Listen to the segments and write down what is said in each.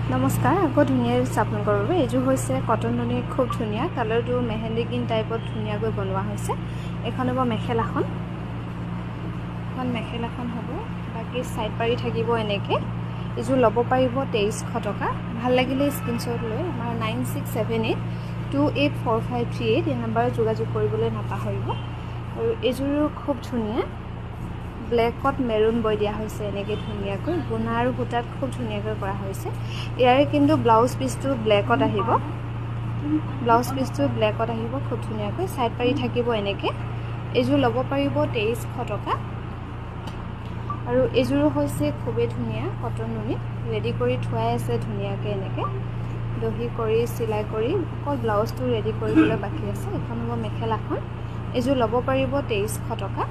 নমস্কাৰ আকৌ ধুনীয়া চাপন কৰিব এইযোৰ হৈছে কটন নুনি খুব ধুনীয়া কালাৰটো মেহেন্দি গ্ৰীণ টাইপত ধুনীয়াকৈ বনোৱা হৈছে এখন হ'ব মেখেলাখন হ'ব বাকি সাইড পাৰি থাকিব এনেকে এইযোৰ ল'ব পাৰিব 2300 টকা ভাল লাগিলে স্ক্ৰিনশ্বট লৈ আমাৰ 9678284538 এই নম্বৰত যোগাযোগ কৰিবলৈ নাপাহৰিব আৰু এইযোৰ খুব ধুনীয়া ব্লেকত মেৰুন বৈ দিয়া হৈছে এনেকে ধুনীয়াকৈ গুণা আৰু হুটাত খুব ধুনীয়াকৈ কৰা হৈছে ইয়াৰে কিন্তু ব্লাউজ পিসটো ব্লেকত আহিব খুব ধুনীয়াকৈ সাইড পাৰি থাকিব এনেকে এইযোৰ ল'ব পাৰিব 2300 টকা আৰু এইযোৰ হৈছে খুবেই ধুনীয়া কটন নুনি ৰেডি কৰি থোৱাই আছে ধুনীয়াকৈ এনেকে দহি কৰি সিলাই কৰি অকল ব্লাউজটো ৰেডি কৰিবলৈ বাকি আছে এখন হ'ব মেখেলাখন এইযোৰ ল'ব পাৰিব 2300 টকা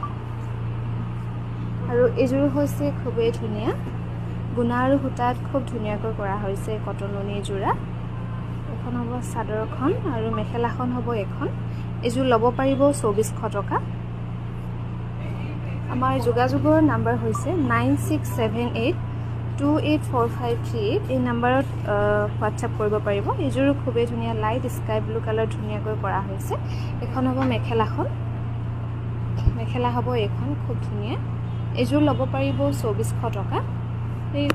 আৰু এইযোৰ হৈছে খুবেই ধুনীয়া গুণা আৰু হুটাত খুব ধুনীয়াকৈ কৰা হৈছে কটন নুনি জোৰা এখন হ'ব চাদৰখন আৰু মেখেলাখন হ'ব এখন এইযোৰ ল'ব পাৰিব 2400 টকা আমাৰ যোগাযোগৰ নাম্বাৰ হৈছে 9678284538 এই নম্বৰত WhatsApp কৰিব পাৰিব এইযোৰ খুবেই ধুনীয়া লাইট স্কাই ব্লু কালাৰ ধুনীয়াকৈ কৰা হৈছে এখন হ'ব মেখেলা হ'ব এখন খুব ধুনীয়া এইযোৰ ল'ব পাৰিব 2400 টকা এই